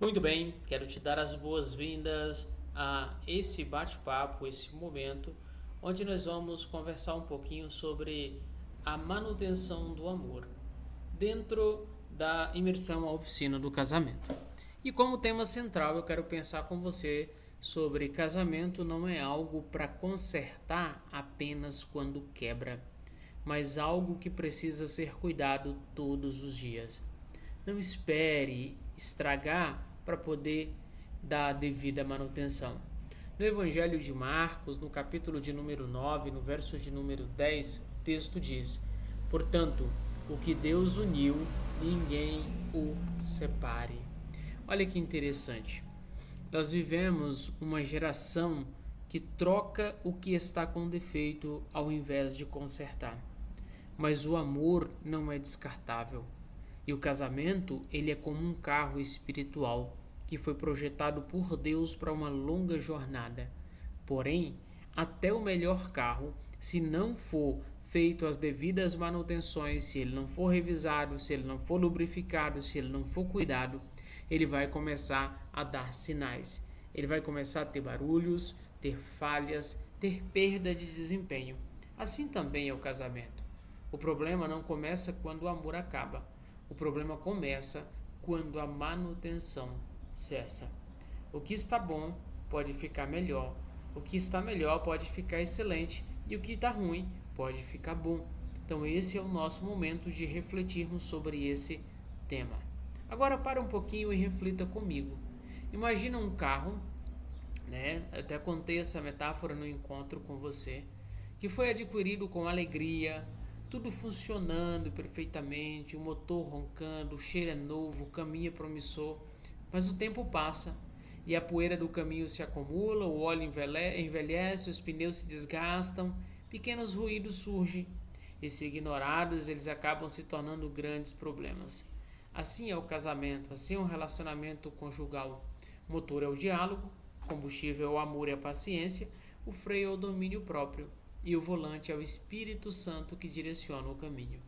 Muito bem, quero te dar as boas-vindas a esse bate-papo, esse momento, onde nós vamos conversar um pouquinho sobre a manutenção do amor dentro da imersão à oficina do casamento. E como tema central, eu quero pensar com você sobre casamento não é algo para consertar apenas quando quebra, mas algo que precisa ser cuidado todos os dias. Não espere estragar para poder dar a devida manutenção. No Evangelho de Marcos, no capítulo de número 9, no verso de número 10, o texto diz: Portanto, o que Deus uniu, ninguém o separe. Olha que interessante. Nós vivemos uma geração que troca o que está com defeito ao invés de consertar. Mas o amor não é descartável. E o casamento, ele é como um carro espiritual que foi projetado por Deus para uma longa jornada. Porém, até o melhor carro, se não for feito as devidas manutenções, se ele não for revisado, se ele não for lubrificado, se ele não for cuidado, ele vai começar a dar sinais. Ele vai começar a ter barulhos, ter falhas, ter perda de desempenho. Assim também é o casamento. O problema não começa quando o amor acaba. O problema começa quando a manutenção cessa. O que está bom pode ficar melhor. O que está melhor pode ficar excelente. E o que está ruim pode ficar bom. Então esse é o nosso momento de refletirmos sobre esse tema. Agora para um pouquinho e reflita comigo. Imagina um carro, né? Até contei essa metáfora no encontro com você, que foi adquirido com alegria, tudo funcionando perfeitamente, o motor roncando, o cheiro é novo, o caminho é promissor, mas o tempo passa e a poeira do caminho se acumula, o óleo envelhece, os pneus se desgastam, pequenos ruídos surgem e, se ignorados, eles acabam se tornando grandes problemas. Assim é o casamento, assim é o relacionamento conjugal. O motor é o diálogo, o combustível é o amor e a paciência, o freio é o domínio próprio e o volante é o Espírito Santo que direciona o caminho.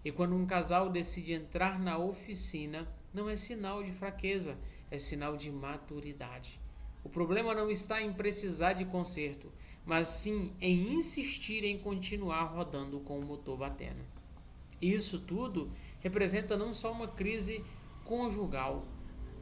E quando um casal decide entrar na oficina, não é sinal de fraqueza, é sinal de maturidade. O problema não está em precisar de conserto, mas sim em insistir em continuar rodando com o motor batendo. Isso tudo representa não só uma crise conjugal,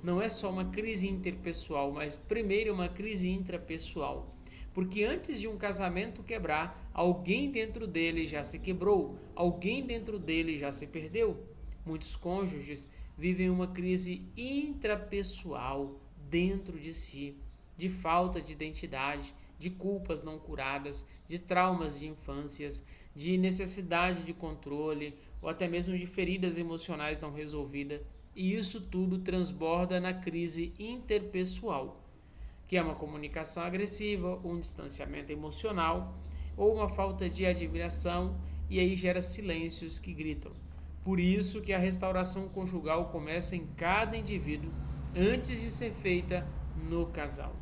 não é só uma crise interpessoal, mas primeiro uma crise intrapessoal. Porque antes de um casamento quebrar, alguém dentro dele já se quebrou, alguém dentro dele já se perdeu. Muitos cônjuges vivem uma crise intrapessoal dentro de si, de falta de identidade, de culpas não curadas, de traumas de infâncias, de necessidade de controle ou até mesmo de feridas emocionais não resolvidas. E isso tudo transborda na crise interpessoal, que é uma comunicação agressiva, um distanciamento emocional ou uma falta de admiração, e aí gera silêncios que gritam. Por isso que a restauração conjugal começa em cada indivíduo antes de ser feita no casal.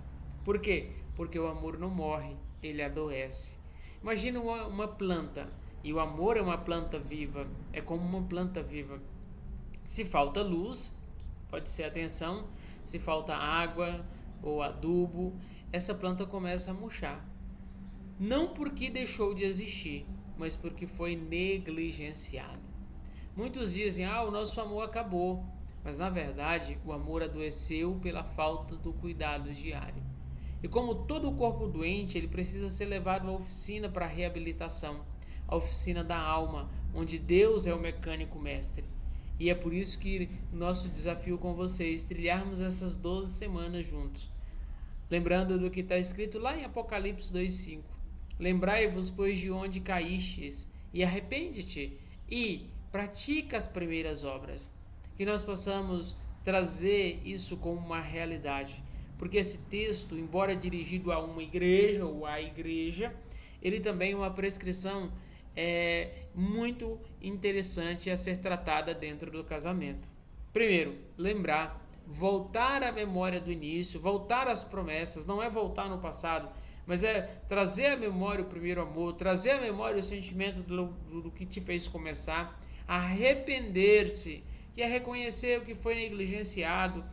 Por quê? Porque o amor não morre, ele adoece. Imagina uma planta, e o amor é uma planta viva, é como uma planta viva. Se falta luz, pode ser atenção, se falta água ou adubo, essa planta começa a murchar. Não porque deixou de existir, mas porque foi negligenciada. Muitos dizem, o nosso amor acabou, mas na verdade o amor adoeceu pela falta do cuidado diário. E como todo corpo doente, ele precisa ser levado à oficina para reabilitação, a oficina da alma, onde Deus é o mecânico mestre. E é por isso que o nosso desafio com vocês, trilharmos essas 12 semanas juntos. Lembrando do que está escrito lá em Apocalipse 2,5. Lembrai-vos, pois, de onde caístes, e arrepende-te, e pratica as primeiras obras. Que nós possamos trazer isso como uma realidade. Porque esse texto, embora dirigido a uma igreja ou à igreja, ele também é uma prescrição muito interessante a ser tratada dentro do casamento. Primeiro, lembrar, voltar à memória do início, voltar às promessas, não é voltar no passado, mas é trazer à memória o primeiro amor, trazer à memória o sentimento do que te fez começar, arrepender-se, que é reconhecer o que foi negligenciado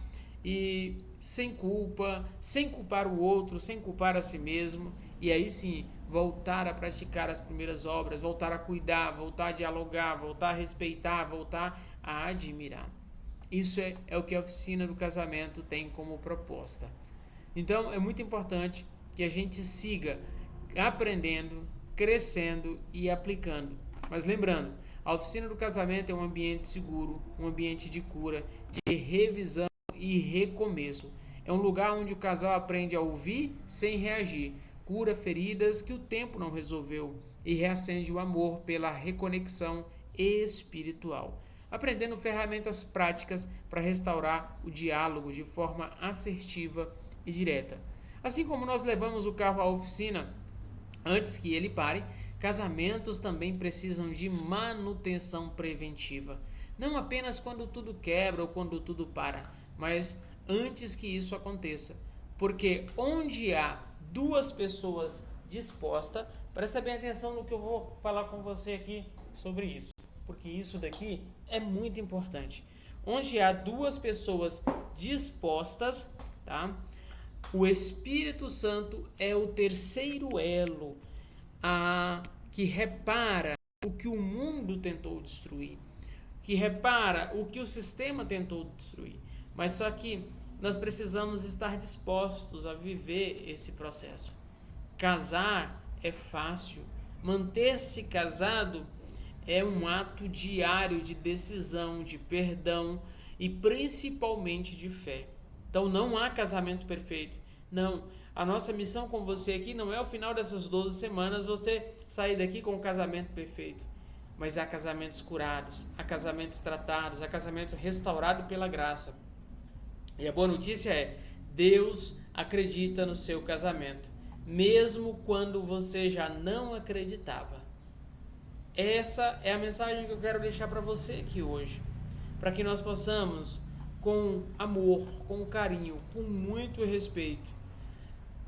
e sem culpa, sem culpar o outro, sem culpar a si mesmo, e aí sim voltar a praticar as primeiras obras, voltar a cuidar, voltar a dialogar, voltar a respeitar, voltar a admirar. Isso é o que a oficina do casamento tem como proposta. Então é muito importante que a gente siga aprendendo, crescendo e aplicando. Mas lembrando, a oficina do casamento é um ambiente seguro, um ambiente de cura, de revisão e recomeço. É um lugar onde o casal aprende a ouvir sem reagir, cura feridas que o tempo não resolveu e reacende o amor pela reconexão espiritual, aprendendo ferramentas práticas para restaurar o diálogo de forma assertiva e direta. Assim como nós levamos o carro à oficina antes que ele pare, casamentos também precisam de manutenção preventiva. Não apenas quando tudo quebra ou quando tudo para, mas antes que isso aconteça. Porque onde há duas pessoas dispostas, presta bem atenção no que eu vou falar com você aqui sobre isso, porque isso daqui é muito importante. Onde há duas pessoas dispostas, tá? O Espírito Santo é o terceiro elo que repara o que o mundo tentou destruir, que repara o que o sistema tentou destruir. Mas só que nós precisamos estar dispostos a viver esse processo. Casar é fácil, manter-se casado é um ato diário de decisão, de perdão e principalmente de fé. Então não há casamento perfeito. Não. A nossa missão com você aqui não é ao final dessas 12 semanas você sair daqui com um casamento perfeito. Mas há casamentos curados, há casamentos tratados, há casamento restaurado pela graça. E a boa notícia é, Deus acredita no seu casamento, mesmo quando você já não acreditava. Essa é a mensagem que eu quero deixar para você aqui hoje, para que nós possamos, com amor, com carinho, com muito respeito,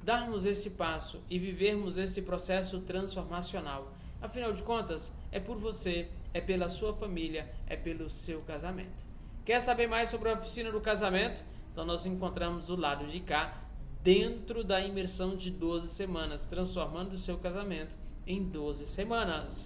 darmos esse passo e vivermos esse processo transformacional. Afinal de contas, é por você, é pela sua família, é pelo seu casamento. Quer saber mais sobre a oficina do casamento? Então nós encontramos do lado de cá, dentro da imersão de 12 semanas, transformando o seu casamento em 12 semanas.